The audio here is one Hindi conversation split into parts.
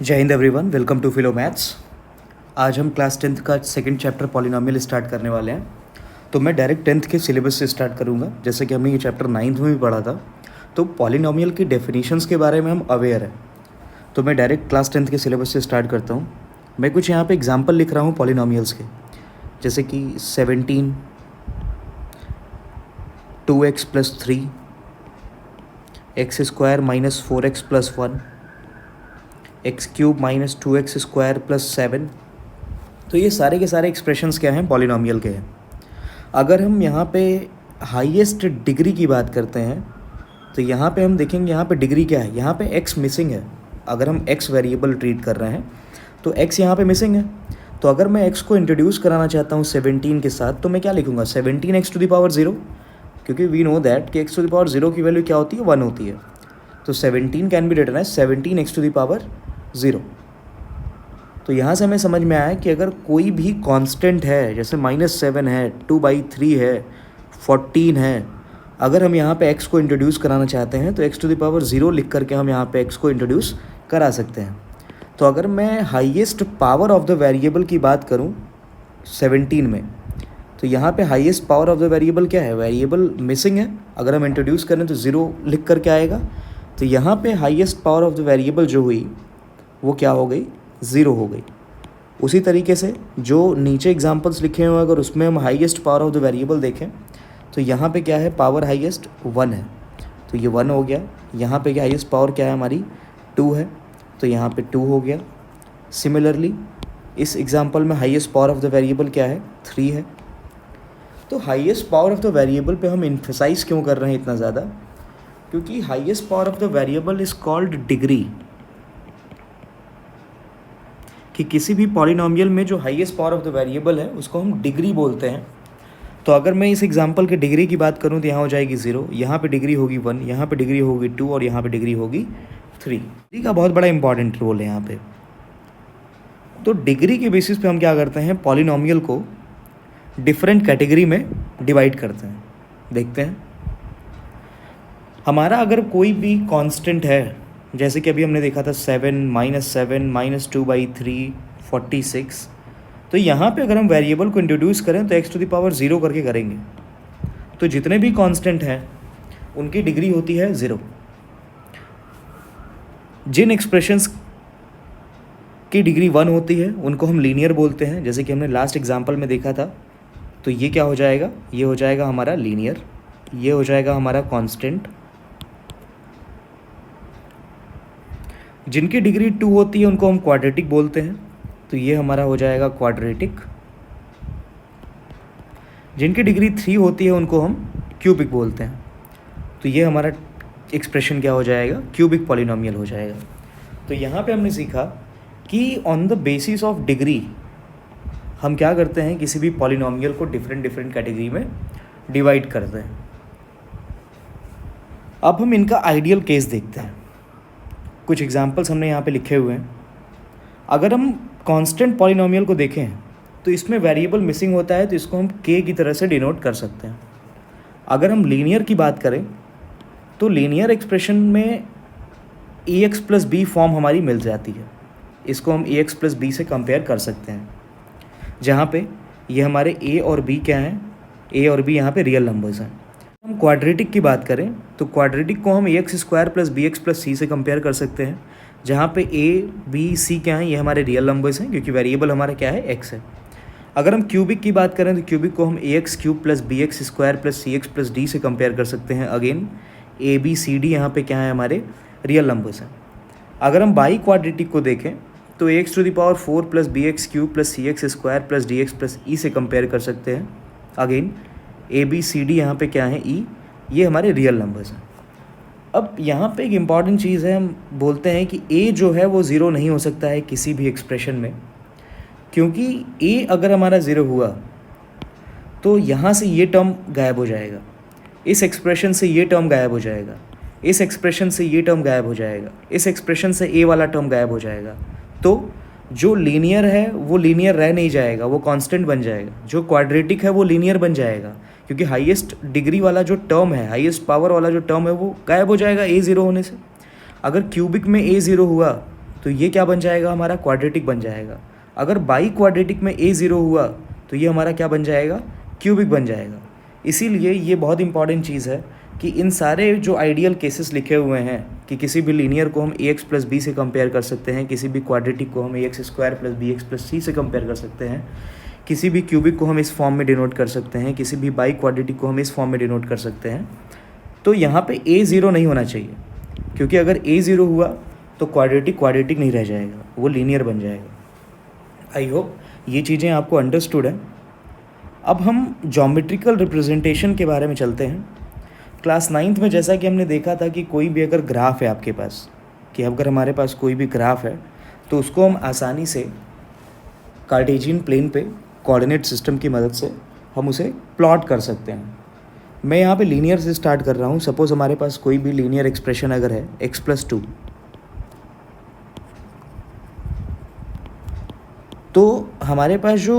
जय हिंद everyone, welcome to philo maths. आज हम क्लास 10th का सेकंड चैप्टर पॉलिनोमियल स्टार्ट करने वाले हैं। तो मैं डायरेक्ट 10th के सिलेबस से स्टार्ट करूंगा, जैसे कि हमने ये चैप्टर 9th में भी पढ़ा था। तो पॉलिनोमियल की डेफिनेशंस के बारे में हम अवेयर हैं। तो मैं डायरेक्ट क्लास 10th के सिलेबस से स्टार्ट करता हूँ। मैं कुछ यहाँ पे एग्जाम्पल लिख रहा हूँ पॉलिनोमियल्स के, जैसे कि 17, 2x + 3, x² - 4x + 1, x³ - 2x² + 7। तो ये सारे के सारे एक्सप्रेशंस क्या हैं, पॉलिनोमियल के हैं। अगर हम यहाँ पे हाईएस्ट डिग्री की बात करते हैं तो यहाँ पे हम देखेंगे यहाँ पे डिग्री क्या है, यहाँ पे x मिसिंग है। अगर हम x वेरिएबल ट्रीट कर रहे हैं तो x यहाँ पे मिसिंग है। तो अगर मैं x को इंट्रोड्यूस कराना चाहता हूँ 17 के साथ, तो मैं क्या लिखूँगा, 17x⁻0, क्योंकि वी नो दैट कि x⁻0 की वैल्यू क्या होती है, 1 होती है। तो 17 can be written as 17x⁻0। तो यहाँ से हमें समझ में आया कि अगर कोई भी कांस्टेंट है, जैसे -7 है, 2/3 है, 14 है, अगर हम यहाँ पे x को इंट्रोड्यूस कराना चाहते हैं तो x⁻0 लिख करके हम यहाँ पे x को इंट्रोड्यूस करा सकते हैं। तो अगर मैं highest power of the variable की बात करूँ 17 में, तो यहाँ पे highest power of the variable क्या है, वेरिएबल मिसिंग है। अगर हम इंट्रोड्यूस करें तो 0 लिख करके आएगा। तो यहाँ पे highest power of the variable जो हुई वो क्या हो गई, 0 हो गई। उसी तरीके से जो नीचे एग्जांपल्स लिखे हुए हैं, अगर उसमें हम highest power of the variable देखें तो यहाँ पे क्या है, पावर हाईएस्ट 1 है, तो ये 1 हो गया। यहाँ पे हाईएस्ट पावर क्या है हमारी, 2 है, तो यहाँ पे 2 हो गया। सिमिलरली इस एग्जांपल में highest power of the variable क्या है, 3 है। तो highest power of the variable पे हम इम्फेसाइज क्यों कर रहे हैं इतना ज़्यादा, क्योंकि highest power of the variable is called degree. कि किसी भी पॉलिनोमियल में जो highest power of the variable है उसको हम डिग्री बोलते हैं। तो अगर मैं इस एग्जांपल के डिग्री की बात करूं तो यहाँ हो जाएगी 0, यहाँ पे डिग्री होगी 1, यहाँ पे डिग्री होगी 2 और यहाँ पे डिग्री होगी 3। डिग्री का बहुत बड़ा इंपॉर्टेंट रोल है यहाँ पे। तो डिग्री के बेसिस पे हम क्या करते हैं, पॉलिनोमियल को डिफरेंट कैटेगरी में डिवाइड करते हैं। देखते हैं, हमारा अगर कोई भी कांस्टेंट है, जैसे कि अभी हमने देखा था 7 - 2/3 46, तो यहाँ पे अगर हम वेरिएबल को इंट्रोड्यूस करें तो x⁻0 करके करेंगे। तो जितने भी कांस्टेंट हैं उनकी डिग्री होती है 0। जिन एक्सप्रेशंस की डिग्री 1 होती है उनको हम लीनियर बोलते हैं, जैसे कि हमने लास्ट एग्जाम्पल में देखा था। तो ये क्या हो जाएगा, ये हो जाएगा हमारा लीनियर, ये हो जाएगा हमारा कांस्टेंट। जिनकी डिग्री 2 होती है उनको हम क्वाड्रेटिक बोलते हैं, तो ये हमारा हो जाएगा क्वाड्रेटिक। जिनकी डिग्री 3 होती है उनको हम क्यूबिक बोलते हैं, तो ये हमारा एक्सप्रेशन क्या हो जाएगा, क्यूबिक पॉलिनोमियल हो जाएगा। तो यहाँ पे हमने सीखा कि on the basis of degree हम क्या करते हैं, किसी भी पॉलिनोमियल को डिफरेंट कैटेगरी में डिवाइड करते हैं। अब हम इनका आइडियल केस देखते हैं। कुछ एग्जाम्पल्स हमने यहाँ पे लिखे हुए हैं। अगर हम कांस्टेंट पॉलिनोमियल को देखें तो इसमें वेरिएबल मिसिंग होता है, तो इसको हम k की तरह से डिनोट कर सकते हैं। अगर हम लीनियर की बात करें तो लीनियर एक्सप्रेशन में ax + b फॉर्म हमारी मिल जाती है। इसको हम ax + b से कंपेयर कर सकते हैं, जहाँ पे ये हमारे a और b क्या हैं, a और b यहाँ पे रियल नंबर्स हैं। हम क्वाड्रेटिक की बात करें तो क्वाड्रेटिक को हम ax² + bx + c से कंपेयर कर सकते हैं, जहाँ पे a b c क्या हैं, ये हमारे रियल नंबर्स हैं, क्योंकि वेरिएबल हमारा क्या है, x है। अगर हम क्यूबिक की बात करें तो क्यूबिक को हम ax³ + bx² + cx + d से कंपेयर कर सकते हैं। Again a b c d यहाँ पे क्या है, हमारे रियल नंबर्स हैं। अगर हम बाई क्वाड्रेटिक को देखें तो ax⁴ + bx³ + cx² + dx + e से कंपेयर कर सकते हैं। Again a b c d यहाँ पे क्या है, e, ये हमारे रियल नंबर्स हैं। अब यहाँ पे एक इम्पॉर्टेंट चीज़ है, हम बोलते हैं कि a जो है वो 0 नहीं हो सकता है किसी भी एक्सप्रेशन में, क्योंकि a अगर हमारा 0 हुआ तो यहाँ से ये टर्म गायब हो जाएगा, इस एक्सप्रेशन से ये टर्म गायब हो जाएगा, इस एक्सप्रेशन से ये टर्म गायब हो जाएगा, इस एक्सप्रेशन से a वाला टर्म गायब हो जाएगा। तो जो लीनियर है वो लीनियर रह नहीं जाएगा, वो कांस्टेंट बन जाएगा। जो क्वाड्रेटिक है वो लीनियर बन जाएगा, क्योंकि हाईएस्ट डिग्री वाला जो टर्म है, हाईएस्ट पावर वाला जो टर्म है वो गायब हो जाएगा a 0 होने से। अगर क्यूबिक में a 0 हुआ तो ये क्या बन जाएगा, हमारा क्वाड्रेटिक बन जाएगा। अगर बाई क्वाड्रेटिक में a0 हुआ तो ये हमारा क्या बन जाएगा, क्यूबिक बन जाएगा। इसीलिए ये बहुत इंपॉर्टेंट चीज़ है कि इन सारे जो आइडियल केसेस लिखे हुए हैं कि किसी भी लीनियर को हम ax प्लस बी से कंपेयर कर सकते हैं, किसी भी क्वाड्रेटिक को हम ax square plus bx plus c से कंपेयर कर सकते हैं, किसी भी क्यूबिक को हम इस फॉर्म में डिनोट कर सकते हैं, किसी भी बाई क्वाड्रेटिक को हम इस फॉर्म में डिनोट कर सकते हैं, तो यहाँ पे a0 नहीं होना चाहिए, क्योंकि अगर a0 हुआ तो क्वाड्रेटिक नहीं रह जाएगा, वो लीनियर बन जाएगा। आई होप ये चीज़ें आपको अंडरस्टूड है। अब हम ज्योमेट्रिकल रिप्रेजेंटेशन के बारे में चलते हैं। क्लास 9th में जैसा कि हमने देखा था कि कोई भी अगर ग्राफ है आपके पास, कि अगर हमारे पास कोई भी ग्राफ है तो उसको हम आसानी से कार्टेशियन प्लेन पे कोऑर्डिनेट सिस्टम की मदद से हम उसे प्लॉट कर सकते हैं। मैं यहाँ पे लीनियर से स्टार्ट कर रहा हूँ। सपोज़ हमारे पास कोई भी लीनियर एक्सप्रेशन अगर है x+2, तो हमारे पास जो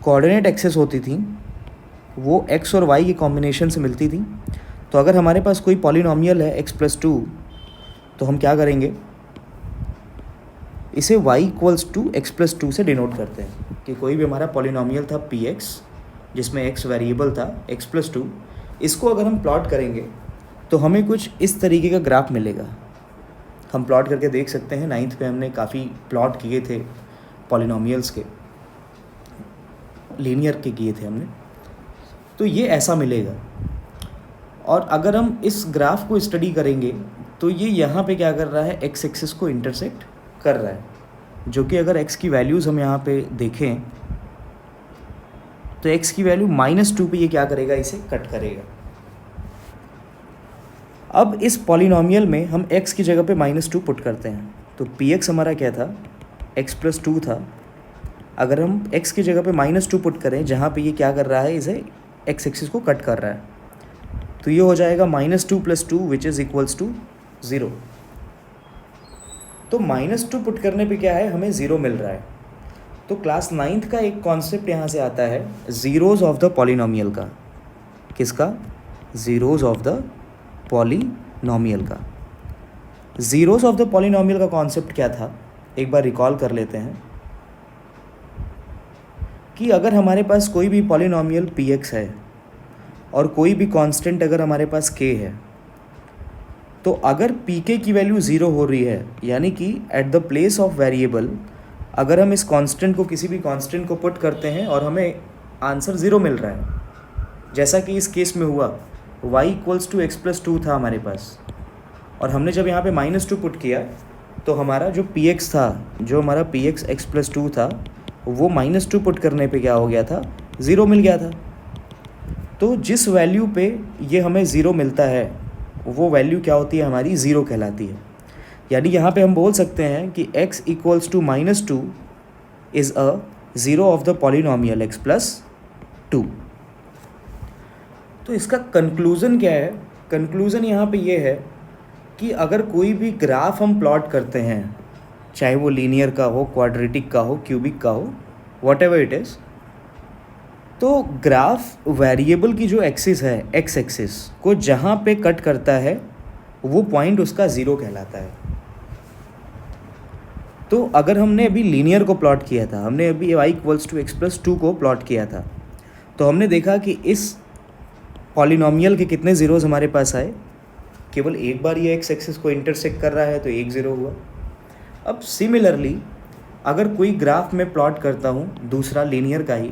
कोऑर्डिनेट एक्सेस होती थी वो x और y के कॉम्बिनेशन से मिलती थी। तो अगर हमारे पास कोई पॉलिनॉमियल है x+2, तो हम क्या करेंगे, इसे y = x+2 से डिनोट करते हैं कि कोई भी हमारा पॉलिनॉमियल था px जिसमें x वेरिएबल था x+2, इसको अगर हम प्लॉट करेंगे तो हमें कुछ इस तरीके का ग्राफ मिलेगा। हम प्लॉट करके देख सकते हैं। 9th पे हमने काफ़ी प्लॉट किए थे पॉलिनॉमियल्स के, लीनियर के किए थे हमने। तो ये ऐसा मिलेगा। और अगर हम इस ग्राफ को स्टडी करेंगे तो ये यहाँ पे क्या कर रहा है, x एक्सिस को इंटरसेक्ट कर रहा है, जो कि अगर x की वैल्यूज़ हम यहाँ पे देखें तो x की वैल्यू -2 पे ये क्या करेगा, इसे कट करेगा। अब इस पॉलिनॉमियल में हम x की जगह पे -2 पुट करते हैं, तो px हमारा क्या था, x+2 था। अगर हम x की जगह पे -2 पुट करें, जहाँ पे ये क्या कर रहा है, इसे x एक्सिस को कट कर रहा है, तो ये हो जाएगा -2 + 2 विच इज़ इक्वल्स टू 0। तो -2 पुट करने पे क्या है, हमें 0 मिल रहा है। तो क्लास 9th का एक कॉन्सेप्ट यहाँ से आता है, ज़ीरोज़ ऑफ द पॉलिनॉमियल का। किसका, ज़ीरोज़ ऑफ द पॉलिनॉमियल का। ज़ीरोज़ ऑफ द पॉलिनॉमियल का कॉन्सेप्ट क्या था, एक बार रिकॉल कर लेते हैं कि अगर हमारे पास कोई भी पॉलिनॉमियल px है और कोई भी कांस्टेंट अगर हमारे पास k है, तो अगर pk की वैल्यू 0 हो रही है, यानी कि at the place of variable अगर हम इस कांस्टेंट को किसी भी कांस्टेंट को पुट करते हैं और हमें आंसर 0 मिल रहा है, जैसा कि इस केस में हुआ, y = x+2 था हमारे पास, और हमने जब यहाँ पे -2 पुट किया तो हमारा जो px था, जो हमारा px x+2 था, वो -2 पुट करने पे क्या हो गया था, 0 मिल गया था। तो जिस वैल्यू पे ये हमें 0 मिलता है वो वैल्यू क्या होती है, हमारी 0 कहलाती है। यानी यहाँ पे हम बोल सकते हैं कि x = -2 is a zero of the polynomial x+2। तो इसका कंक्लूज़न क्या है, कंक्लूज़न यहाँ पे ये है कि अगर कोई भी ग्राफ हम प्लॉट करते हैं, चाहे वो लीनियर का हो, क्वाड्रेटिक का हो, क्यूबिक का हो, व्हाटएवर इट इज़, तो ग्राफ वेरिएबल की जो एक्सिस है, एक्स एक्सिस को जहाँ पे कट करता है वो पॉइंट उसका 0 कहलाता है। तो अगर हमने अभी लीनियर को प्लॉट किया था, हमने अभी y = x+2 को प्लॉट किया था, तो हमने देखा कि इस पॉलिनॉमियल के कितने ज़ीरोज़ हमारे पास आए, केवल एक बार ये एक्स एक्सिस को इंटरसेक्ट कर रहा है तो 1 0 हुआ। अब सिमिलरली अगर कोई ग्राफ में प्लॉट करता हूँ दूसरा लीनियर का ही,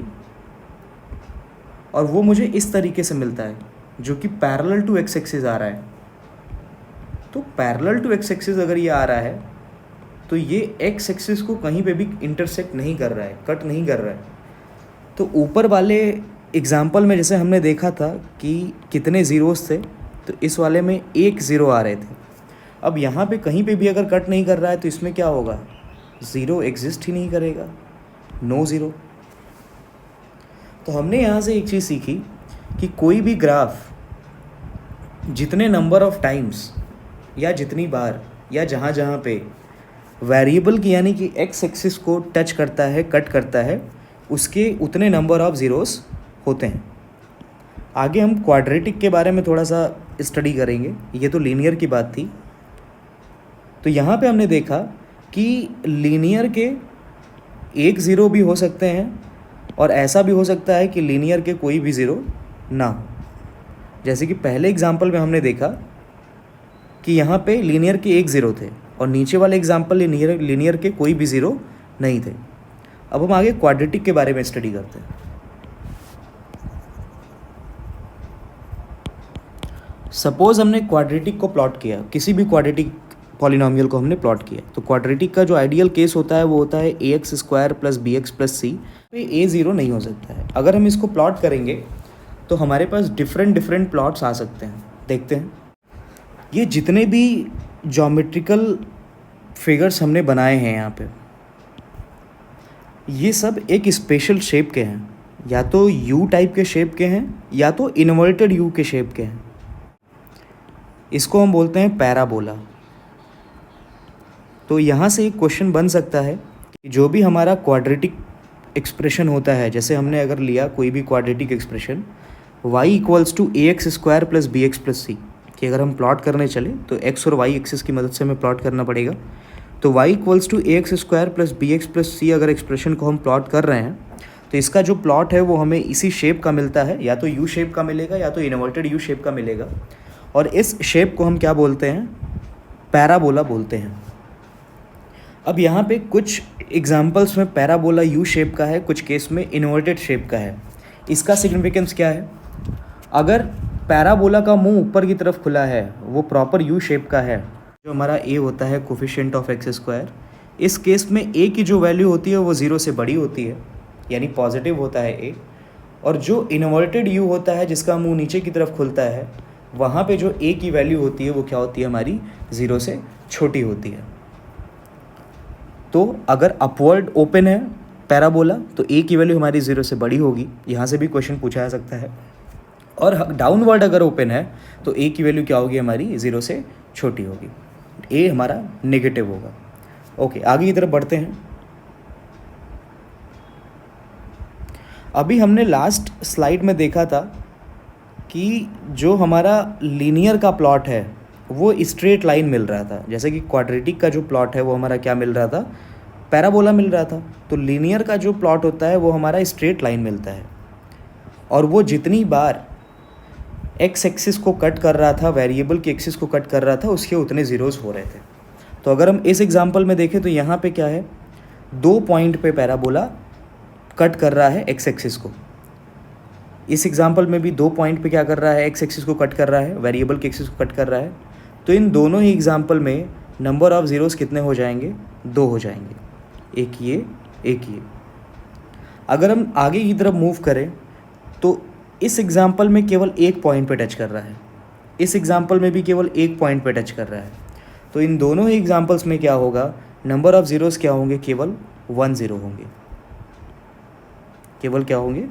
और वो मुझे इस तरीके से मिलता है जो कि पैरेलल टू एक्स एक्सिस आ रहा है, तो पैरेलल टू एक्स एक्सिस अगर ये आ रहा है तो ये एक्स एक्सिस को कहीं पे भी इंटरसेक्ट नहीं कर रहा है, कट नहीं कर रहा है। तो ऊपर वाले एग्जाम्पल में जैसे हमने देखा था कि कितने ज़ीरोज़ थे, तो इस वाले में 1 0 आ रहे थे। अब यहाँ पे कहीं पे भी अगर कट नहीं कर रहा है तो इसमें क्या होगा, 0 एग्जिस्ट ही नहीं करेगा, नो 0। तो हमने यहाँ से एक चीज़ सीखी कि कोई भी ग्राफ जितने नंबर ऑफ टाइम्स या जितनी बार या जहाँ जहाँ पे वेरिएबल की यानी कि एक्स एक्सिस को टच करता है, कट करता है, उसके उतने नंबर ऑफ ज़ीरोज़ होते हैं। आगे हम क्वाड्रेटिक के बारे में थोड़ा सा स्टडी करेंगे, ये तो लीनियर की बात थी। तो यहाँ पे हमने देखा कि लीनियर के एक ज़ीरो भी हो सकते हैं और ऐसा भी हो सकता है कि लीनियर के कोई भी ज़ीरो ना हो। जैसे कि पहले एग्जाम्पल में हमने देखा कि यहाँ पे लीनियर के एक ज़ीरो थे और नीचे वाले एग्जाम्पल लीनियर के कोई भी ज़ीरो नहीं थे। अब हम आगे क्वाड्रेटिक के बारे में स्टडी करते हैं। सपोज हमने क्वाड्रेटिक को प्लॉट किया, किसी भी क्वाड्रेटिक पॉलिनोमियल को हमने प्लॉट किया, तो क्वाड्रेटिक का जो आइडियल केस होता है वो होता है ax² + bx + c। ए ज़ीरो नहीं हो सकता है। अगर हम इसको प्लॉट करेंगे तो हमारे पास डिफरेंट प्लॉट्स आ सकते हैं। देखते हैं, ये जितने भी ज्योमेट्रिकल फिगर्स हमने बनाए हैं यहाँ पे, ये सब एक स्पेशल शेप के हैं, या तो यू टाइप के शेप के हैं या तो इन्वर्टेड यू के शेप के हैं। इसको हम बोलते हैं पैराबोला। तो यहाँ से एक क्वेश्चन बन सकता है कि जो भी हमारा क्वाड्रेटिक एक्सप्रेशन होता है, जैसे हमने अगर लिया कोई भी quadratic expression y = ax² + bx + c, कि अगर हम प्लॉट करने चले तो x और y एक्सिस की मदद से हमें प्लॉट करना पड़ेगा। तो y = ax² + bx + c अगर एक्सप्रेशन को हम प्लॉट कर रहे हैं तो इसका जो प्लॉट है वो हमें इसी शेप का मिलता है, या तो यू शेप का मिलेगा या तो इन्वर्टेड यू शेप का मिलेगा। और इस शेप को हम क्या बोलते हैं? पैराबोला बोलते हैं। अब यहाँ पे कुछ एग्जांपल्स में पैराबोला यू शेप का है, कुछ केस में इन्वर्टेड शेप का है। इसका सिग्निफिकेंस क्या है? अगर पैराबोला का मुंह ऊपर की तरफ खुला है, वो प्रॉपर यू शेप का है, जो हमारा a होता है कोफिशिएंट ऑफ x², इस केस में a की जो वैल्यू होती है वो 0 से बड़ी होती है, यानी पॉजिटिव होता है a। और जो इन्वर्टेड u होता है, जिसका मुंह नीचे की तरफ खुलता है, वहाँ पे जो a की वैल्यू होती है वो क्या होती है? हमारी 0 से छोटी होती है। तो अगर अपवर्ड ओपन है पैराबोला तो a की वैल्यू हमारी 0 से बड़ी होगी, यहाँ से भी क्वेश्चन पूछा जा सकता है। और डाउनवर्ड अगर ओपन है तो a की वैल्यू क्या होगी? हमारी 0 से छोटी होगी, a हमारा नेगेटिव होगा। ओके, आगे की तरफ बढ़ते हैं। अभी हमने लास्ट स्लाइड में देखा था कि जो हमारा लीनियर का प्लॉट है वो स्ट्रेट लाइन मिल रहा था, जैसे कि क्वाड्रेटिक का जो प्लॉट है वो हमारा क्या मिल रहा था? पैराबोला मिल रहा था। तो लीनियर का जो प्लॉट होता है वो हमारा स्ट्रेट लाइन मिलता है, और वो जितनी बार एक्स एक्सिस को कट कर रहा था, वेरिएबल की एक्सिस को कट कर रहा था, उसके उतने ज़ीरोज़ हो रहे थे। तो अगर हम इस एग्जांपल में देखें तो यहाँ पे क्या है? 2 पॉइंट पे पैराबोला कट कर रहा है एक्स एक्सिस को। इस एग्जांपल में भी 2 पॉइंट पे क्या कर रहा है? एक्स एक्सिस को कट कर रहा है, वेरिएबल की एक्सिस को कट कर रहा है। तो इन दोनों ही एग्जांपल में नंबर ऑफ ज़ीरोज़ कितने हो जाएंगे? 2 हो जाएंगे, एक ये एक ये। अगर हम आगे की तरफ मूव करें तो इस एग्जांपल में केवल एक पॉइंट पे टच कर रहा है, इस एग्जांपल में भी केवल एक पॉइंट पे टच कर रहा है। तो इन दोनों ही एग्जांपल्स में क्या होगा? नंबर ऑफ ज़ीरोज़ क्या होंगे? केवल 1 0 होंगे, केवल क्या होंगे?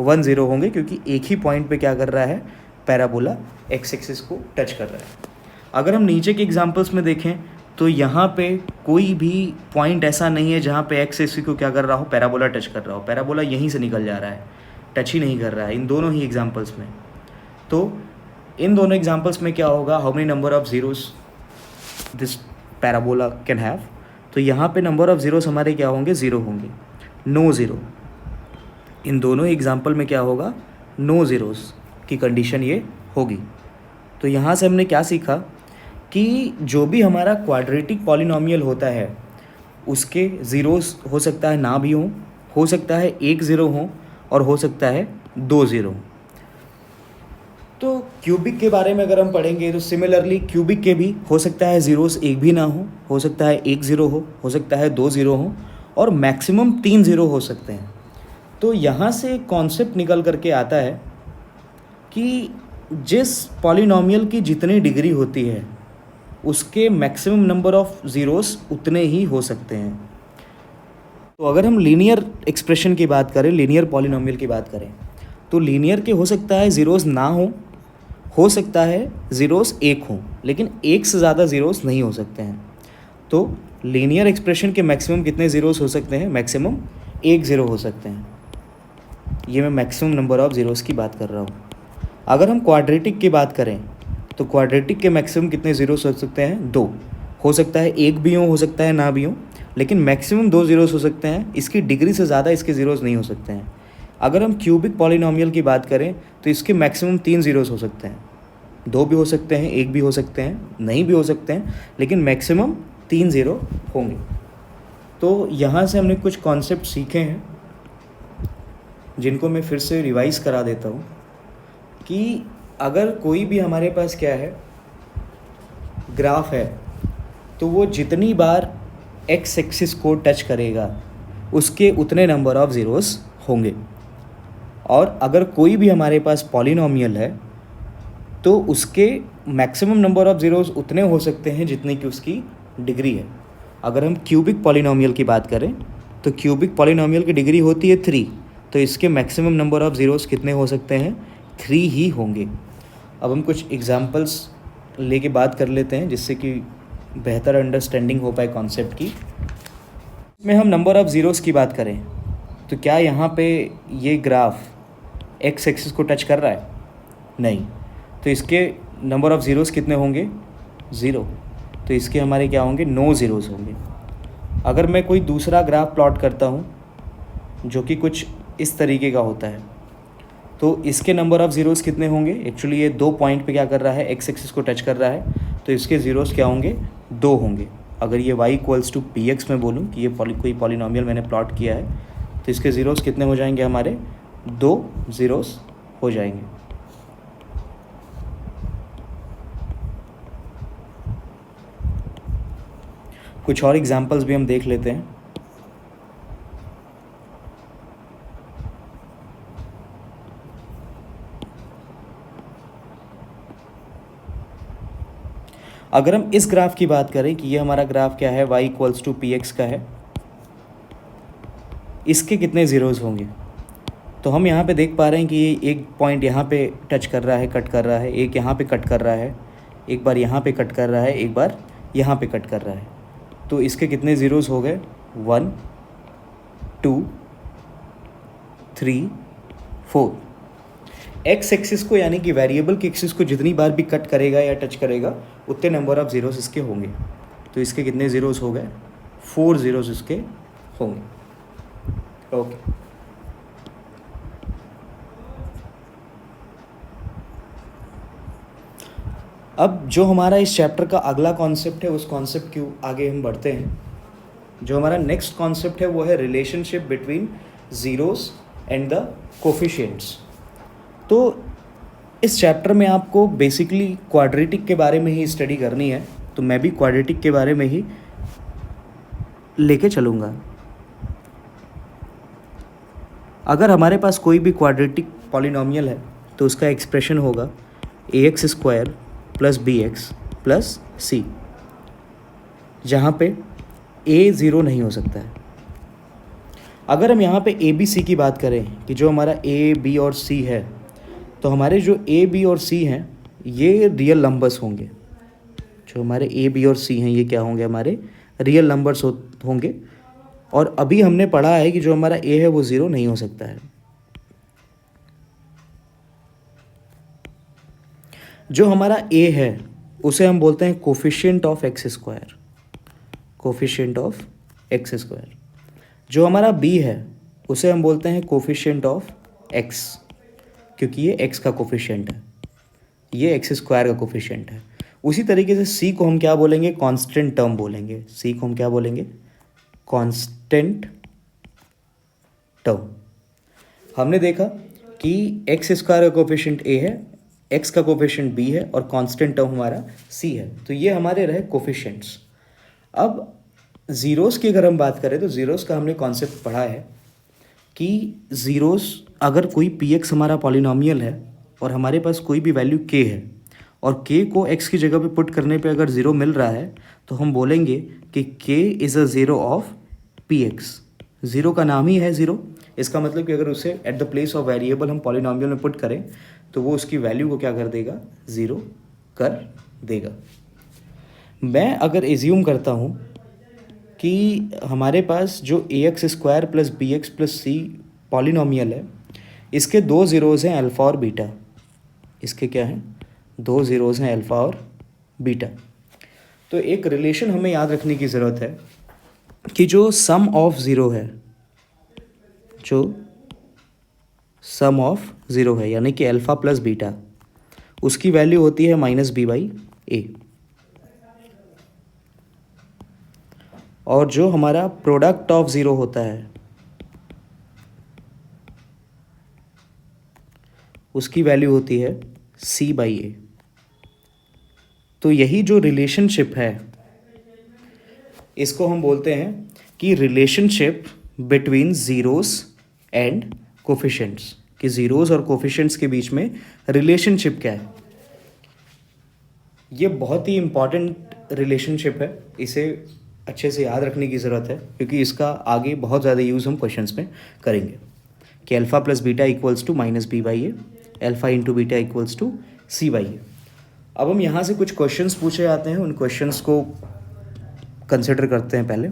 1 0 होंगे, क्योंकि एक ही पॉइंट पे क्या कर रहा है? पैराबोला एक्स एक्सिस को टच कर रहा है। अगर हम नीचे के एग्जांपल्स में देखें तो यहाँ पे कोई भी पॉइंट ऐसा नहीं है जहाँ पे एक्स एक्सिस को क्या कर रहा हो? पैराबोला टच कर रहा हो। पैराबोला यहीं से निकल जा रहा है, टच ही नहीं कर रहा है इन दोनों ही एग्जांपल्स में। तो इन दोनों एग्जांपल्स में क्या होगा? How many number of zeros this parabola can have? तो यहाँ पे नंबर ऑफ ज़ीरोज़ हमारे क्या होंगे? 0 होंगे, नो ज़ीरो। इन दोनों एग्जांपल में क्या होगा? नो ज़ीरोज़ की कंडीशन ये होगी। तो यहाँ से हमने क्या सीखा कि जो भी हमारा क्वाड्रेटिक पॉलिनोमियल होता है उसके ज़ीरोज़ हो सकता है ना भी हो सकता है 1 0 हो, और हो सकता है 2 0। तो क्यूबिक के बारे में अगर हम पढ़ेंगे तो सिमिलरली क्यूबिक के भी हो सकता है ज़ीरोज़ एक भी ना हो सकता है 1 0 हो सकता है 2 0 हो, और मैक्सिमम 3 0 हो सकते हैं। तो यहाँ से एक कॉन्सेप्ट निकल करके आता है कि जिस पॉलिनोमियल की जितनी डिग्री होती है उसके मैक्सिमम नंबर ऑफ ज़ीरोज़ उतने ही हो सकते हैं। तो अगर हम लीनियर एक्सप्रेशन की बात करें, लीनियर पॉलिनोमियल की बात करें, तो लीनियर के हो सकता है ज़ीरोज़ ना हो सकता है ज़ीरोज़ 1 हो, लेकिन 1 से ज़्यादा ज़ीरोज़ नहीं हो सकते हैं। तो लीनियर एक्सप्रेशन के मैक्सिमम कितने ज़ीरोज़ हो सकते हैं? मैक्सिमम 1 0 हो सकते हैं। ये मैं मैक्सिमम नंबर ऑफ ज़ीरोज़ की बात कर रहा हूँ। अगर हम क्वाड्रेटिक की बात करें तो क्वाड्रेटिक के मैक्सिमम कितने ज़ीरोज़ हो सकते हैं? 2 हो सकता है एक भी हो सकता है ना भी हो, लेकिन मैक्सिमम 2 ज़ीरोस हो सकते हैं। इसकी डिग्री से ज़्यादा इसके ज़ीरोस नहीं हो सकते हैं। अगर हम क्यूबिक पॉलिनोमियल की बात करें तो इसके मैक्सिमम 3 ज़ीरोस हो सकते हैं। 2 भी हो सकते हैं, एक भी हो सकते हैं, नहीं भी हो सकते हैं, लेकिन मैक्सिमम 3 ज़ीरो होंगे। तो यहाँ से हमने कुछ कॉन्सेप्ट सीखे हैं जिनको मैं फिर से रिवाइज़ करा देता हूँ कि अगर कोई भी हमारे पास क्या है, ग्राफ है, तो वो जितनी बार एक्स एक्सिस को टच करेगा उसके उतने नंबर ऑफ़ ज़ीरोस होंगे। और अगर कोई भी हमारे पास पॉलिनोमियल है तो उसके मैक्सिमम नंबर ऑफ़ ज़ीरोस उतने हो सकते हैं जितनी कि उसकी डिग्री है। अगर हम क्यूबिक पॉलिनोमियल की बात करें तो क्यूबिक पॉलिनोमियल की डिग्री होती है 3, तो इसके मैक्सिमम नंबर ऑफ़ ज़ीरोस कितने हो सकते हैं? 3 ही होंगे। अब हम कुछ एग्जांपल्स लेके बात कर लेते हैं जिससे कि बेहतर अंडरस्टैंडिंग हो पाए कॉन्सेप्ट की। इसमें हम नंबर ऑफ़ ज़ीरोस की बात करें तो क्या यहाँ पे ये ग्राफ एक्स एक्सिस को टच कर रहा है? नहीं, तो इसके नंबर ऑफ़ ज़ीरोस कितने होंगे? 0। तो इसके हमारे क्या होंगे? 9 ज़ीरोस होंगे। अगर मैं कोई दूसरा ग्राफ प्लॉट करता हूँ जो कि कुछ इस तरीके का होता है तो इसके नंबर ऑफ़ ज़ीरोस कितने होंगे? एक्चुअली ये 2 पॉइंट पे क्या कर रहा है? एक्स एक्सिस को टच कर रहा है, तो इसके ज़ीरोस क्या होंगे? 2 होंगे। अगर ये y = px में बोलूँ कि ये कोई पॉलिनोमियल मैंने प्लॉट किया है तो इसके ज़ीरोस कितने हो जाएंगे? हमारे 2 ज़ीरोस हो जाएंगे। कुछ और एग्जांपल्स भी हम देख लेते हैं। अगर हम इस ग्राफ की बात करें कि ये हमारा ग्राफ क्या है? y = px का है, इसके कितने ज़ीरोज़ होंगे? तो हम यहाँ पे देख पा रहे हैं कि ये एक पॉइंट यहाँ पे टच कर रहा है, कट कर रहा है, एक यहाँ पे कट कर रहा है, एक बार यहाँ पे कट कर रहा है, एक बार यहाँ पे कट कर रहा है। तो इसके कितने ज़ीरोज़ हो गए? 1 2 3 4। एक्स एक्सिस को यानी कि वेरिएबल के एक्सिस को जितनी बार भी कट करेगा या टच करेगा उतने नंबर ऑफ़ ज़ीरोस इसके होंगे। तो इसके कितने ज़ीरोस हो गए? 4 ज़ीरोस इसके होंगे। ओके, अब जो हमारा इस चैप्टर का अगला कॉन्सेप्ट है उस कॉन्सेप्ट के आगे हम बढ़ते हैं। जो हमारा नेक्स्ट कॉन्सेप्ट है वो है relationship between zeros and the coefficients. तो इस चैप्टर में आपको बेसिकली क्वाड्रेटिक के बारे में ही स्टडी करनी है, तो मैं भी क्वाड्रेटिक के बारे में ही लेके चलूँगा। अगर हमारे पास कोई भी क्वाड्रेटिक पॉलिनोमियल है तो उसका एक्सप्रेशन होगा ax² + bx + c, जहाँ पे a 0 नहीं हो सकता है। अगर हम यहाँ पे a b c की बात करें कि जो हमारा a b और c है, तो हमारे जो a b और c हैं ये रियल नंबर्स होंगे। जो हमारे a b और c हैं ये क्या होंगे? हमारे रियल नंबर्स होंगे। और अभी हमने पढ़ा है कि जो हमारा a है वो 0 नहीं हो सकता है। जो हमारा a है उसे हम बोलते हैं coefficient of x², coefficient of x²। जो हमारा b है उसे हम बोलते हैं कोफिशिएंट ऑफ x, क्योंकि ये x का कोफिशिएंट है, ये x² का कोफिशिएंट है। उसी तरीके से c को हम क्या बोलेंगे? कांस्टेंट टर्म बोलेंगे। c को हम क्या बोलेंगे? Constant term. हमने देखा कि x² का कोफिशिएंट a है, x का कोफिशिएंट b है और कांस्टेंट टर्म हमारा c है। तो ये हमारे रहे कोफिशिएंट्स। अब ज़ीरोस की अगर हम बात करें तो ज़ीरोस का हमने कॉन्सेप्ट पढ़ा है कि ज़ीरोस, अगर कोई px हमारा पॉलिनोमियल है और हमारे पास कोई भी वैल्यू k है और k को x की जगह पे पुट करने पे अगर 0 मिल रहा है तो हम बोलेंगे कि k is a zero of px। Zero का नाम ही है ज़ीरो, इसका मतलब कि अगर उसे at the place of variable हम पॉलिनोमियल में पुट करें तो वो उसकी वैल्यू को क्या कर देगा? 0 कर देगा। मैं अगर एज्यूम करता हूँ कि हमारे पास जो ax² + bx + c पॉलिनोमियल है, इसके 2 ज़ीरोज़ हैं अल्फ़ा और बीटा। इसके क्या हैं? 2 ज़ीरोज़ हैं अल्फ़ा और बीटा। तो एक रिलेशन हमें याद रखने की ज़रूरत है कि जो सम ऑफ ज़ीरो है, जो सम ऑफ ज़ीरो है यानी कि अल्फ़ा प्लस बीटा, उसकी वैल्यू होती है -b/a। और जो हमारा प्रोडक्ट ऑफ ज़ीरो होता है उसकी वैल्यू होती है c/a। तो यही जो रिलेशनशिप है इसको हम बोलते हैं कि relationship between zeros and coefficients, कि ज़ीरोस और कोफिशिएंट्स के बीच में रिलेशनशिप क्या है। ये बहुत ही इम्पॉर्टेंट रिलेशनशिप है, इसे अच्छे से याद रखने की ज़रूरत है क्योंकि इसका आगे बहुत ज़्यादा यूज़ हम क्वेश्चंस में करेंगे कि alpha plus beta equals to -b/a, alpha into beta equals to c/a। अब हम यहाँ से कुछ क्वेश्चंस पूछे जाते हैं, उन क्वेश्चंस को कंसिडर करते हैं। पहले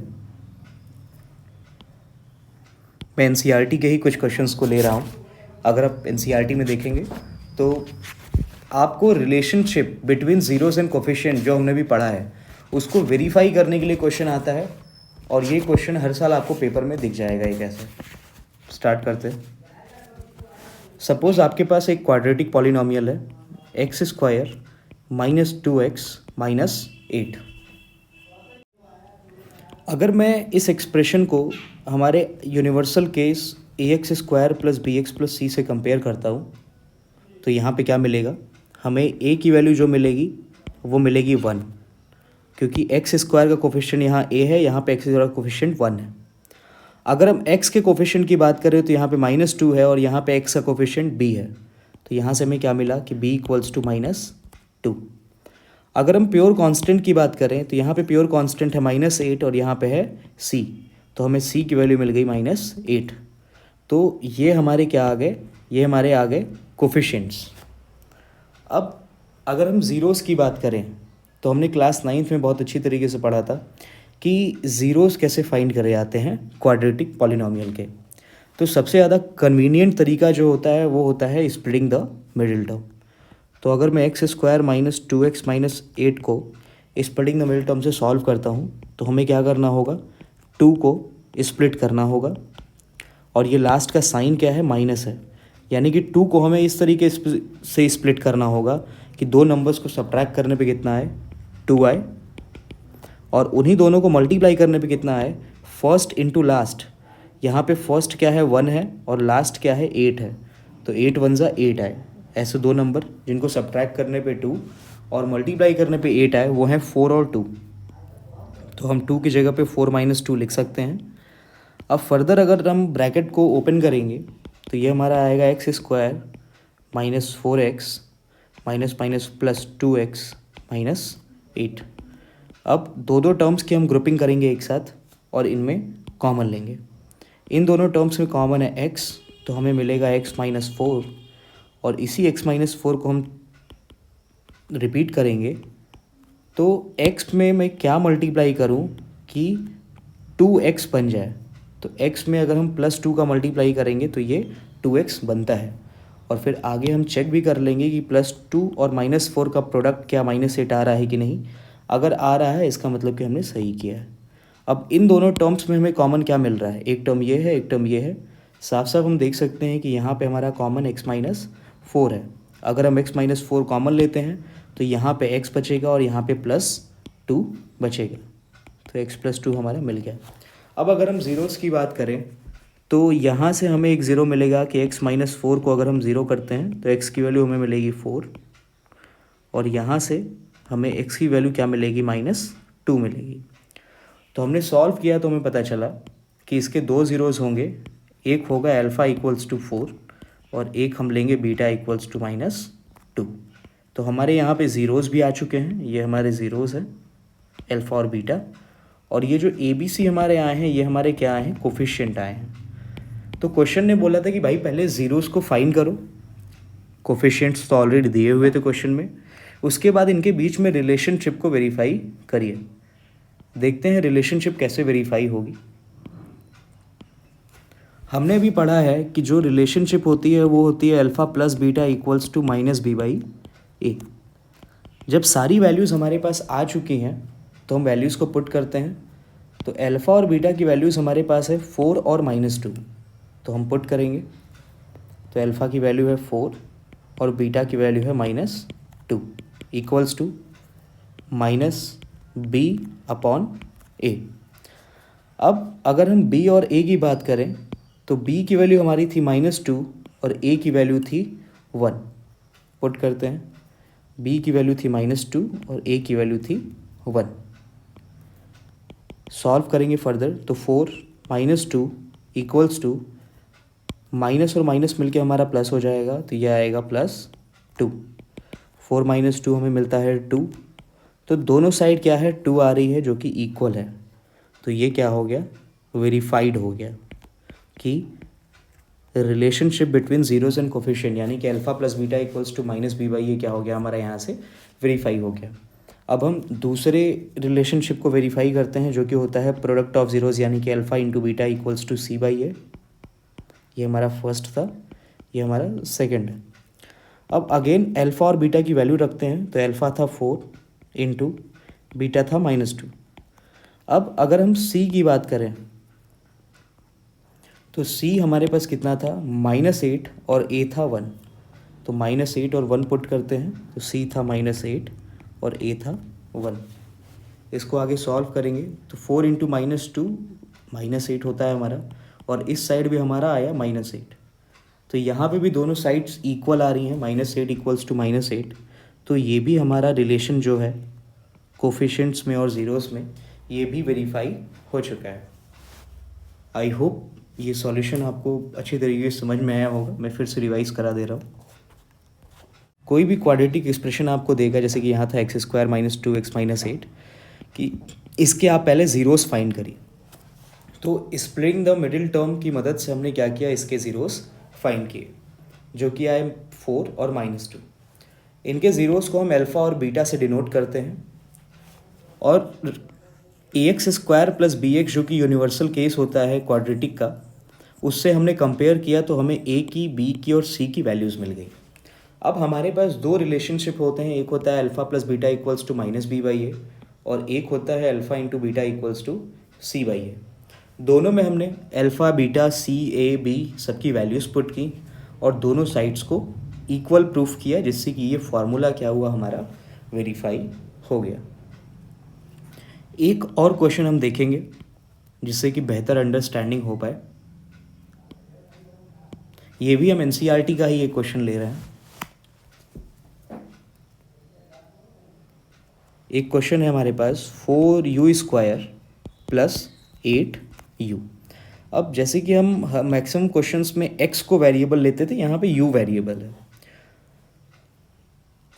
मैं एनसीईआरटी के ही कुछ क्वेश्चंस को ले रहा हूँ। अगर आप एनसीईआरटी में देखेंगे तो आपको relationship between zeros and coefficient जो हमने भी पढ़ा है उसको वेरीफाई करने के लिए क्वेश्चन आता है, और ये क्वेश्चन हर साल आपको पेपर में दिख जाएगा। एक ऐसे स्टार्ट करते हैं। सपोज़ आपके पास एक क्वाड्रेटिक पॉलिनोमियल है x² -2x -8। अगर मैं इस एक्सप्रेशन को हमारे universal case ax² + bx + c से कंपेयर करता हूँ तो यहाँ पे क्या मिलेगा, हमें a की वैल्यू जो मिलेगी वो मिलेगी 1, क्योंकि x² का कोफिशिएंट यहाँ a है, यहाँ पे x² का कोफिशिएंट 1 है। अगर हम x के कोफिशिएंट की बात करें तो यहाँ पे -2 है और यहाँ पे x का कोफिशिएंट b है, तो यहाँ से हमें क्या मिला कि b = -2। अगर हम प्योर कांस्टेंट की बात करें तो यहाँ पे प्योर कांस्टेंट है -8 और यहाँ पे है c, तो हमें c की वैल्यू मिल गई -8। तो ये हमारे क्या आ गए, ये हमारे आ गए कोफिशिएंट्स। अब अगर हम ज़ीरोस की बात करें तो हमने क्लास 9th में बहुत अच्छी तरीके से पढ़ा था कि ज़ीरोस कैसे फाइंड करे जाते हैं क्वाड्रेटिक पॉलिनोमियल के। तो सबसे ज़्यादा कन्वीनियंट तरीका जो होता है वो होता है स्प्लिटिंग द मिडिल टर्म। तो अगर मैं x² - 2x - 8 को स्प्लिटिंग द मिडिल टर्म से सॉल्व करता हूँ तो हमें क्या करना होगा, 2 को स्प्लिट करना होगा, और ये लास्ट का साइन क्या है, माइनस है, यानी कि 2 को हमें इस तरीके से स्प्लिट करना होगा कि दो नंबर्स को सब्ट्रैक्ट करने पे कितना है, 2 आए, और उन्हीं दोनों को मल्टीप्लाई करने पे कितना है, फर्स्ट इंटू लास्ट। यहाँ पे फर्स्ट क्या है, 1 है, और लास्ट क्या है, 8 है, तो 8 1 ज़ा 8 आए। ऐसे दो नंबर जिनको सब्ट्रैक्ट करने पे 2 और मल्टीप्लाई करने पे 8 आए वो हैं 4 और 2। तो हम 2 की जगह पे 4 - 2 लिख सकते हैं। अब फर्दर अगर हम ब्रैकेट को ओपन करेंगे तो ये हमारा आएगा x² - 4x - +2x - 8। अब दो टर्म्स की हम ग्रुपिंग करेंगे एक साथ और इनमें कॉमन लेंगे। इन दोनों टर्म्स में कॉमन है x, तो हमें मिलेगा x - 4, और इसी x - 4 को हम रिपीट करेंगे तो x में मैं क्या मल्टीप्लाई करूं कि 2x बन जाए। तो x में अगर हम +2 का मल्टीप्लाई करेंगे तो ये 2x बनता है, और फिर आगे हम चेक भी कर लेंगे कि +2 और -4 का प्रोडक्ट क्या -8 आ रहा है कि नहीं। अगर आ रहा है इसका मतलब कि हमने सही किया है। अब इन दोनों टर्म्स में हमें कॉमन क्या मिल रहा है, एक टर्म ये है, एक टर्म ये है। साफ साफ हम देख सकते हैं कि यहाँ पे हमारा कॉमन x - 4 है। अगर हम x - 4 कॉमन लेते हैं तो यहाँ पे x बचेगा और यहाँ पे +2 बचेगा, तो x + 2 हमारा मिल गया। अब अगर हम ज़ीरोस की बात करें तो यहाँ से हमें एक ज़ीरो मिलेगा कि x - 4 को अगर हम ज़ीरो करते हैं तो x की वैल्यू हमें मिलेगी 4, और यहाँ से हमें x की वैल्यू क्या मिलेगी, -2 मिलेगी। तो हमने सॉल्व किया तो हमें पता चला कि इसके दो ज़ीरोज़ होंगे, एक होगा अल्फ़ा = 4 और एक हम लेंगे बीटा = -2। तो हमारे यहाँ पे ज़ीरोज़ भी आ चुके हैं, ये हमारे ज़ीरोज़ हैं अल्फ़ा और बीटा, और ये जो ABC हमारे आए हैं ये हमारे क्या आए हैं, कोफिशिएंट आए हैं। तो क्वेश्चन ने बोला था कि भाई पहले ज़ीरोज़ को फाइंड करो, कोफिशिएंट्स तो ऑलरेडी दिए हुए थे क्वेश्चन में, उसके बाद इनके बीच में रिलेशनशिप को वेरीफाई करिए। देखते हैं रिलेशनशिप कैसे वेरीफाई होगी। हमने भी पढ़ा है कि जो रिलेशनशिप होती है वो होती है alpha plus beta equals to -b/a। जब सारी वैल्यूज़ हमारे पास आ चुकी हैं तो हम वैल्यूज़ को पुट करते हैं। तो अल्फ़ा और बीटा की वैल्यूज़ हमारे पास है 4 और -2, तो हम पुट करेंगे। तो अल्फ़ा की वैल्यू है 4 और बीटा की वैल्यू है -2 इक्वल्स टू -b/a। अब अगर हम b और a की बात करें तो b की वैल्यू हमारी थी -2 और a की वैल्यू थी 1। पुट करते हैं, b की वैल्यू थी -2 और a की वैल्यू थी 1। सॉल्व करेंगे फर्दर तो 4 -2 इक्वल्स टू माइनस और माइनस मिलके हमारा प्लस हो जाएगा, तो यह आएगा +2। 4 - 2 हमें मिलता है 2। तो दोनों साइड क्या है, 2 आ रही है जो कि इक्वल है। तो ये क्या हो गया, वेरीफाइड हो गया कि relationship between zeros and coefficient यानी कि alpha plus beta equals to -b/a क्या हो गया हमारा यहाँ से वेरीफाई हो गया। अब हम दूसरे रिलेशनशिप को वेरीफाई करते हैं जो कि होता है प्रोडक्ट ऑफ जीरोस यानी कि alpha into beta equals to c/a। ये हमारा फर्स्ट था, ये हमारा सेकंड है। अब अगेन अल्फ़ा और बीटा की वैल्यू रखते हैं। तो अल्फ़ा था 4 इंटू बीटा था -2। अब अगर हम c की बात करें तो c हमारे पास कितना था, -8 और a था 1। तो -8 और 1 पुट करते हैं। तो c था -8 और a था 1। इसको आगे सॉल्व करेंगे तो 4 इंटू -2 -8 होता है हमारा, और इस साइड भी हमारा आया -8। तो यहाँ पे भी दोनों साइड्स इक्वल आ रही हैं, -8 इक्वल्स टू -8। तो ये भी हमारा रिलेशन जो है कोफिशिएंट्स में और ज़ीरोस में ये भी वेरीफाई हो चुका है। आई होप ये सॉल्यूशन आपको अच्छी तरीके से समझ में आया होगा। मैं फिर से रिवाइज करा दे रहा हूँ। कोई भी क्वाड्रेटिक एक्सप्रेशन आपको देगा, जैसे कि यहाँ था x² - 2x - 8, कि इसके आप पहले ज़ीरोस फाइंड करिए। तो स्प्लिटिंग द मिडिल टर्म की मदद से हमने क्या किया, इसके ज़ीरोस फाइंड किए जो कि आए 4 और -2। इनके ज़ीरोस को हम अल्फ़ा और बीटा से डिनोट करते हैं, और ax² + bx जो कि यूनिवर्सल केस होता है क्वाड्रेटिक का, उससे हमने कंपेयर किया तो हमें a की, b की और c की वैल्यूज़ मिल गई। अब हमारे पास दो रिलेशनशिप होते हैं, एक होता है alpha plus beta equals to -b/a और एक होता है alpha into beta equals to c/a। दोनों में हमने alpha, beta, c, a, b सबकी वैल्यूज़ पुट की और दोनों साइड्स को इक्वल प्रूफ किया, जिससे कि ये फार्मूला क्या हुआ हमारा वेरीफाई हो गया। एक और क्वेश्चन हम देखेंगे जिससे कि बेहतर अंडरस्टैंडिंग हो पाए। ये भी हम एनसीईआरटी का ही एक क्वेश्चन ले रहे हैं। एक क्वेश्चन है हमारे पास 4u² + 8u। अब जैसे कि हम मैक्सिमम क्वेश्चंस में x को वेरिएबल लेते थे, यहाँ पे u वेरिएबल है।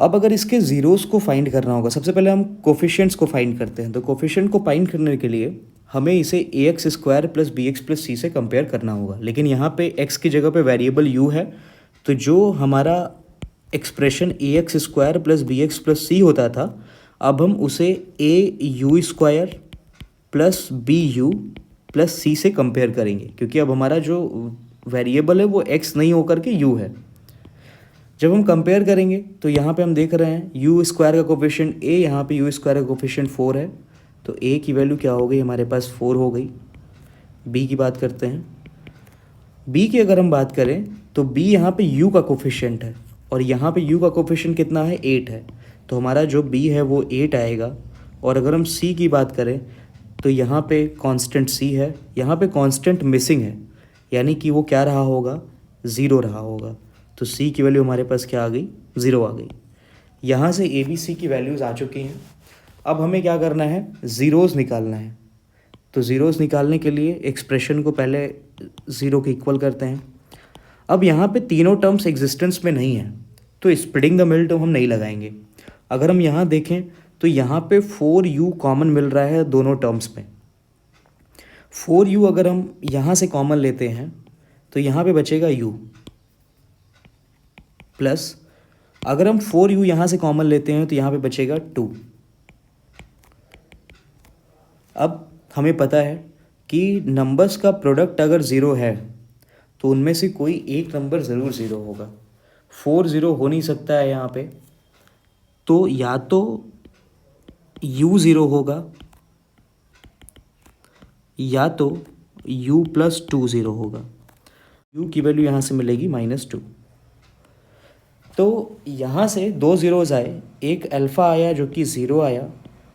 अब अगर इसके ज़ीरोस को फाइंड करना होगा, सबसे पहले हम कोफिशिएंट्स को फाइंड करते हैं। तो कोफिशिएंट को फाइंड करने के लिए हमें इसे ax² + bx + c से कंपेयर करना होगा, लेकिन यहाँ पे x की जगह पे वेरिएबल u है। तो जो हमारा एक्सप्रेशन ax² + bx + c होता था, अब हम उसे au² + bu + c से कंपेयर करेंगे, क्योंकि अब हमारा जो वेरिएबल है वो x नहीं होकर के u है। जब हम कंपेयर करेंगे तो यहाँ पे हम देख रहे हैं u² का कोफिशिएंट a, यहाँ पे u² का कोफिशिएंट 4 है। तो a की वैल्यू क्या हो गई हमारे पास, 4 हो गई। b की बात करते हैं। b की अगर हम बात करें तो b यहाँ पे u का कोफिशिएंट है और यहाँ पे u का कोफिशिएंट कितना है, 8 है। तो हमारा जो b है वो 8 आएगा। और अगर हम c की बात करें तो यहाँ पे कांस्टेंट c है, यहाँ पे कांस्टेंट मिसिंग है, यानी कि वो क्या रहा होगा, 0 रहा होगा। तो c की वैल्यू हमारे पास क्या आ गई, 0 आ गई। यहाँ से a b c की वैल्यूज़ आ चुकी हैं। अब हमें क्या करना है, ज़ीरोज़ निकालना है। तो ज़ीरोज़ निकालने के लिए एक्सप्रेशन को पहले 0 के इक्वल करते हैं। अब यहाँ पे तीनों टर्म्स एग्जिस्टेंस में नहीं है, तो स्प्लिटिंग द मिडिल टर्म हम नहीं लगाएंगे। अगर हम यहाँ देखें तो यहाँ पे 4u कॉमन मिल रहा है दोनों टर्म्स में। 4u अगर हम यहाँ से कॉमन लेते हैं तो यहाँ पे बचेगा u, प्लस अगर हम 4u यहाँ से कॉमन लेते हैं तो यहाँ पे बचेगा 2। अब हमें पता है कि नंबर्स का प्रोडक्ट अगर 0 है तो उनमें से कोई एक नंबर ज़रूर 0 होगा। 4 0 हो नहीं सकता है यहाँ पे, तो या तो u ज़ीरो होगा या तो u प्लस टू ज़ीरो होगा। u की वैल्यू यहाँ से मिलेगी -2। तो यहाँ से दो ज़ीरोज़ आए, एक अल्फ़ा आया जो कि ज़ीरो आया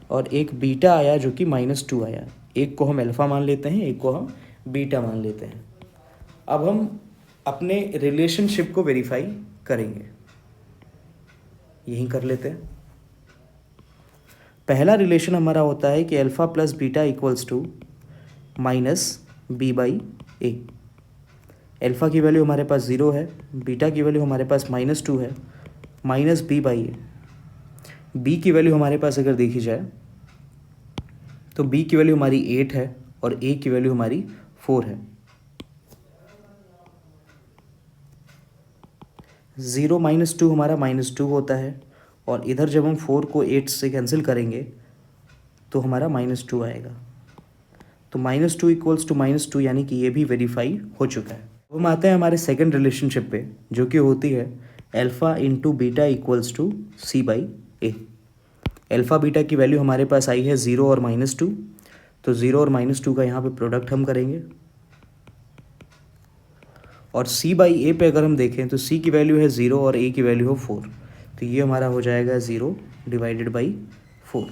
और एक बीटा आया जो कि -2 आया। एक को हम अल्फ़ा मान लेते हैं, एक को हम बीटा मान लेते हैं। अब हम अपने रिलेशनशिप को वेरीफाई करेंगे, यहीं कर लेते हैं। पहला रिलेशन हमारा होता है कि alpha plus beta equals to -b/a। Alpha की वैल्यू हमारे पास ज़ीरो है, बीटा की वैल्यू हमारे पास -2 है, -b/a। b की वैल्यू हमारे पास अगर देखी जाए तो b की वैल्यू हमारी 8 है और a की वैल्यू हमारी 4 है। 0 - 2 हमारा -2 होता है और इधर जब हम 4 को 8 से कैंसिल करेंगे तो हमारा -2 आएगा। तो -2 इक्वल्स टू -2 यानी कि ये भी वेरीफाई हो चुका है। अब हम आते हैं हमारे सेकंड रिलेशनशिप पे, जो कि होती है alpha into beta equals to c/a। Alpha beta की वैल्यू हमारे पास आई है 0 और -2, तो 0 और -2 का यहाँ पे प्रोडक्ट हम करेंगे। और c/a पे अगर हम देखें तो c की वैल्यू है 0 और a की वैल्यू है 4, तो ये हमारा हो जाएगा 0 डिवाइडेड बाई 4।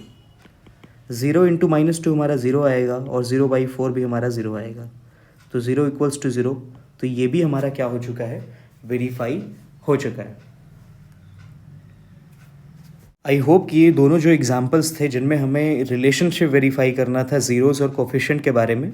0 इंटू -2 हमारा 0 आएगा और 0/4 भी हमारा 0 आएगा, तो 0 इक्वल्स टू 0। तो ये भी हमारा क्या हो चुका है, वेरीफाई हो चुका है। आई होप कि ये दोनों जो एग्जांपल्स थे जिनमें हमें रिलेशनशिप वेरीफाई करना था ज़ीरोज़ और कोफिशिएंट के बारे में,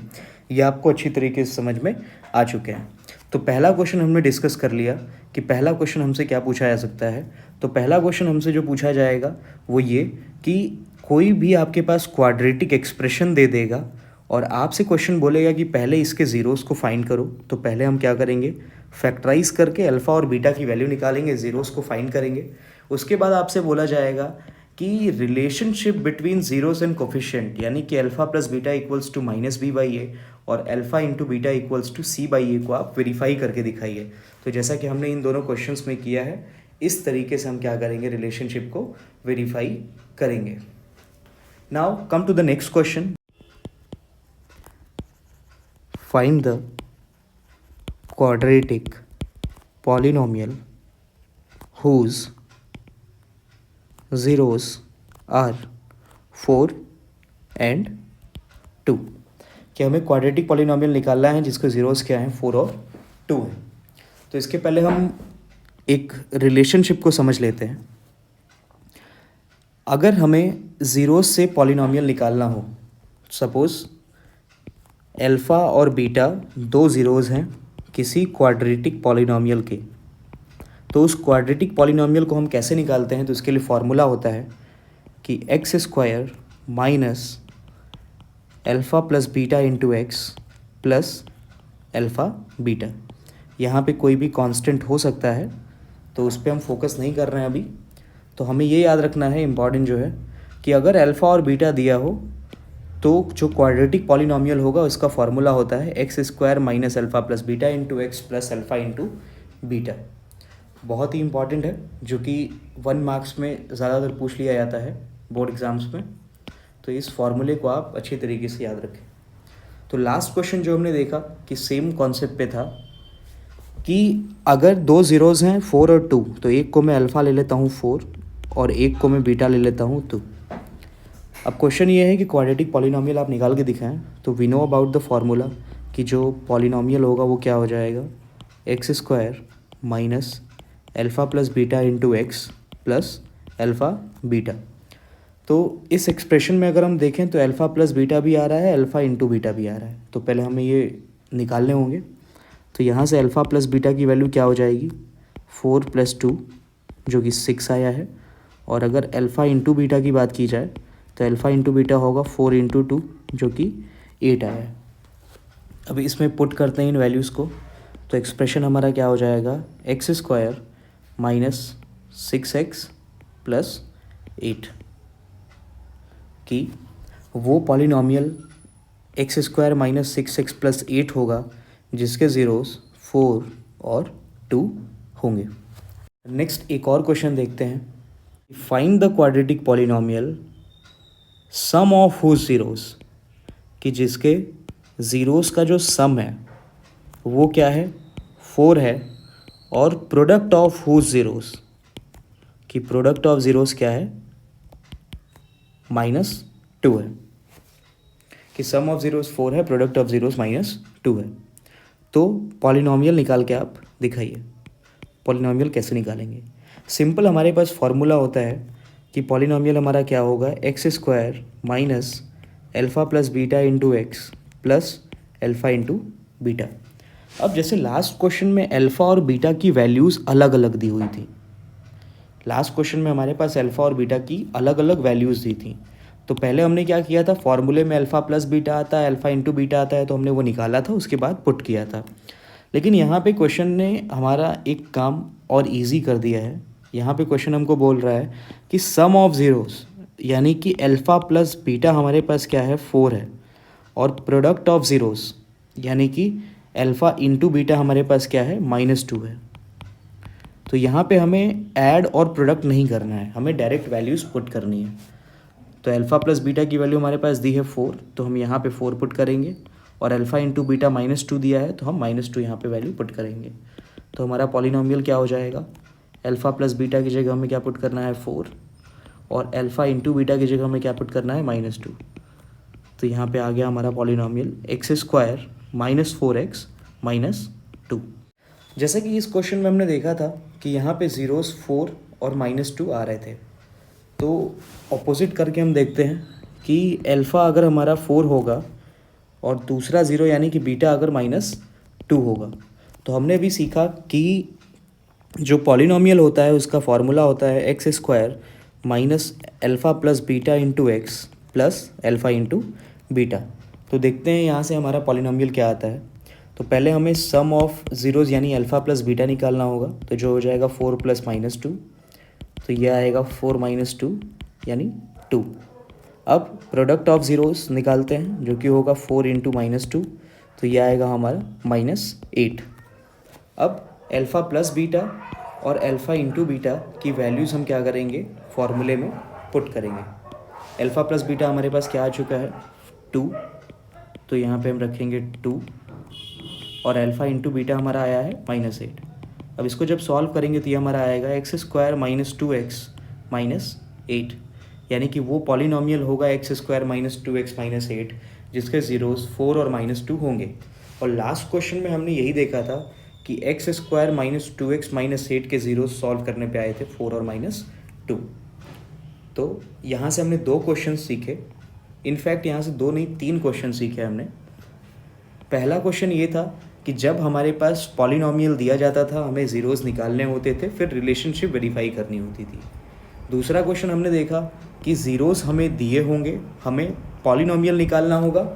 ये आपको अच्छी तरीके से समझ में आ चुके हैं। तो पहला क्वेश्चन हमने डिस्कस कर लिया कि पहला क्वेश्चन हमसे क्या पूछा जा सकता है। तो पहला क्वेश्चन हमसे जो पूछा जाएगा वो ये कि कोई भी आपके पास क्वाड्रेटिक एक्सप्रेशन दे देगा और आपसे क्वेश्चन बोलेगा कि पहले इसके ज़ीरोज़ को फाइंड करो। तो पहले हम क्या करेंगे, फैक्टराइज करके अल्फ़ा और बीटा की वैल्यू निकालेंगे, ज़ीरोज़ को फाइंड करेंगे। उसके बाद आपसे बोला जाएगा कि relationship between zeros and coefficient, यानी कि alpha plus beta equals to -b/a और alpha into beta equals to c/a को आप वेरीफाई करके दिखाइए। तो जैसा कि हमने इन दोनों क्वेश्चंस में किया है, इस तरीके से हम क्या करेंगे, रिलेशनशिप को वेरीफाई करेंगे। Now come to the next question. Find the quadratic polynomial whose zeros are 4 and 2। कि हमें क्वाड्रेटिक पॉलिनोमियल निकालना है जिसके ज़ीरोज़ क्या हैं, 4 और 2 हैं। तो इसके पहले हम एक रिलेशनशिप को समझ लेते हैं। अगर हमें ज़ीरोज़ से पॉलिनोमियल निकालना हो, सपोज़ अल्फ़ा और बीटा दो ज़ीरोज़ हैं किसी क्वाड्रेटिक पॉलिनोमियल के, तो उस क्वाड्रेटिक पॉलिनोमियल को हम कैसे निकालते हैं, तो इसके लिए फॉर्मूला होता है कि x² minus alpha plus beta into x plus alpha beta. यहाँ पे कोई भी कांस्टेंट हो सकता है, तो उस पर हम फोकस नहीं कर रहे हैं अभी। तो हमें ये याद रखना है, इम्पॉर्टेंट जो है, कि अगर अल्फ़ा और बीटा दिया हो तो जो क्वाड्रेटिक पॉलिनोमियल होगा उसका फॉर्मूला होता है x² minus alpha plus beta into x plus alpha into beta. बहुत ही इंपॉर्टेंट है, जो कि 1 मार्क्स में ज़्यादातर पूछ लिया जाता है बोर्ड एग्ज़ाम्स में। तो इस फॉर्मूले को आप अच्छी तरीके से याद रखें। तो लास्ट क्वेश्चन जो हमने देखा कि सेम कॉन्सेप्ट पे था कि अगर दो ज़ीरोज़ हैं 4 और 2, तो एक को मैं अल्फ़ा ले लेता हूँ 4 और एक को मैं बीटा ले लेता हूँ 2। अब क्वेश्चन ये है कि क्वाड्रेटिक पॉलिनोमियल आप निकाल के दिखाएं। तो we know about the formula कि जो पॉलिनोमियल होगा वो क्या हो जाएगा, x² minus alpha plus beta into x plus alpha beta. तो इस एक्सप्रेशन में अगर हम देखें तो अल्फ़ा प्लस बीटा भी आ रहा है, अल्फ़ा इंटू बीटा भी आ रहा है। तो पहले हमें ये निकालने होंगे। तो यहाँ से अल्फ़ा प्लस बीटा की वैल्यू क्या हो जाएगी, 4 + 2 जो कि 6 आया है। और अगर अल्फ़ा इंटू बीटा की बात की जाए तो अल्फ़ा इंटू बीटा होगा 4 × 2 जो कि 8 आया है। अब इसमें पुट करते हैं इन वैल्यूज़ को, तो एक्सप्रेशन हमारा क्या हो जाएगा, x² माइनस 6x प्लस 8 कि वो polynomial x² minus 6x plus 8 होगा जिसके ज़ीरोज़ 4 और 2 होंगे। नेक्स्ट एक और क्वेश्चन देखते हैं। Find the quadratic polynomial sum of whose zeros, कि जिसके ज़ीरोज़ का जो सम है वो क्या है, 4 है, और प्रोडक्ट ऑफ हुज ज़ीरोज़, कि प्रोडक्ट ऑफ ज़ीरोज़ क्या है, -2 है, कि सम ऑफ ज़ीरोज़ 4 है, प्रोडक्ट ऑफ ज़ीरोज़ -2 है। तो पॉलिनॉमियल निकाल के आप दिखाइए। पॉलिनॉमियल कैसे निकालेंगे? सिंपल, हमारे पास फॉर्मूला होता है कि पॉलिनॉमियल हमारा क्या होगा, x² minus alpha plus beta into x plus alpha into beta. अब जैसे लास्ट क्वेश्चन में अल्फ़ा और बीटा की वैल्यूज़ अलग अलग दी हुई थी, लास्ट क्वेश्चन में हमारे पास अल्फ़ा और बीटा की अलग अलग वैल्यूज़ दी थी। तो पहले हमने क्या किया था, फॉर्मूले में अल्फ़ा प्लस बीटा आता है, अल्फ़ा इंटू बीटा आता है, तो हमने वो निकाला था, उसके बाद पुट किया था। लेकिन यहाँ पे क्वेश्चन ने हमारा एक काम और इजी कर दिया है। यहाँ पे क्वेश्चन हमको बोल रहा है कि सम ऑफ ज़ीरोज़, यानी कि अल्फ़ा प्लस बीटा हमारे पास क्या है, 4 है, और प्रोडक्ट ऑफ ज़ीरोज़ यानी कि अल्फ़ा इंटू बीटा हमारे पास क्या है, -2 है। तो यहाँ पे हमें ऐड और प्रोडक्ट नहीं करना है, हमें डायरेक्ट वैल्यूज़ पुट करनी है। तो अल्फ़ा प्लस बीटा की वैल्यू हमारे पास दी है 4, तो हम यहाँ पे 4 पुट करेंगे, और अल्फ़ा इंटू बीटा -2 दिया है, तो हम -2 यहाँ पे वैल्यू पुट करेंगे। तो हमारा पॉलिनॉमियल क्या हो जाएगा, अल्फ़ा प्लस बीटा की जगह हमें क्या पुट करना है, 4, और अल्फ़ा इंटू बीटा की जगह हमें क्या पुट करना है, -2। तो यहाँ पे आ गया हमारा polynomial x² minus 4x minus 2। जैसे कि इस क्वेश्चन में हमने देखा था कि यहाँ पे ज़ीरोज़ 4 और -2 आ रहे थे, तो ऑपोजिट करके हम देखते हैं कि अल्फ़ा अगर हमारा 4 होगा और दूसरा ज़ीरो यानी कि बीटा अगर -2 होगा, तो हमने भी सीखा कि जो पॉलिनॉमियल होता है उसका फॉर्मूला होता है x² minus alpha plus beta into x plus alpha into beta. तो देखते हैं यहाँ से हमारा पॉलिनॉमियल क्या आता है। तो पहले हमें सम ऑफ ज़ीरोज़ यानी अल्फ़ा प्लस बीटा निकालना होगा, तो जो हो जाएगा 4 प्लस -2, तो ये आएगा 4 - 2 यानी 2। अब प्रोडक्ट ऑफ ज़ीरोज़ निकालते हैं, जो कि होगा 4 इंटू -2, तो ये आएगा हमारा -8। अब अल्फ़ा प्लस बीटा और अल्फ़ा इंटू बीटा की वैल्यूज़ हम क्या करेंगे, फॉर्मूले में पुट करेंगे। अल्फ़ा प्लस बीटा हमारे पास क्या आ चुका है, 2, तो यहाँ पे हम रखेंगे 2, और अल्फ़ा इंटू बीटा हमारा आया है -8। अब इसको जब सॉल्व करेंगे तो ये हमारा आएगा x² माइनस 2x माइनस 8, यानी कि वो पॉलिनॉमियल होगा x² माइनस 2x माइनस 8 जिसके ज़ीरोज़ 4 और -2 होंगे। और लास्ट क्वेश्चन में हमने यही देखा था कि x² माइनस 2x माइनस 8 के ज़ीरोज़ सॉल्व करने पे आए थे 4 और -2। तो यहाँ से हमने 2 क्वेश्चन सीखे, इनफैक्ट यहाँ से 2 नहीं 3 क्वेश्चन सीखे हमने। पहला क्वेश्चन ये था कि जब हमारे पास पॉलिनॉमियल दिया जाता था हमें ज़ीरोज़ निकालने होते थे, फिर रिलेशनशिप वेरीफाई करनी होती थी। दूसरा क्वेश्चन हमने देखा कि ज़ीरोज़ हमें दिए होंगे, हमें पॉलिनॉमियल निकालना होगा।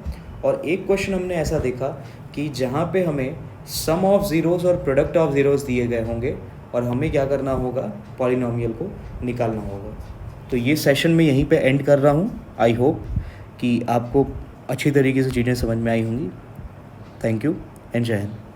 और एक क्वेश्चन हमने ऐसा देखा कि जहाँ पे हमें सम ऑफ ज़ीरोज़ और प्रोडक्ट ऑफ ज़ीरोज़ दिए गए होंगे और हमें क्या करना होगा, पॉलिनॉमियल को निकालना होगा। तो ये सेशन मैं यहीं पे एंड कर रहा हूँ। आई होप कि आपको अच्छी तरीके से चीज़ें समझ में आई होंगी। थैंक यू एंड जय हिंद।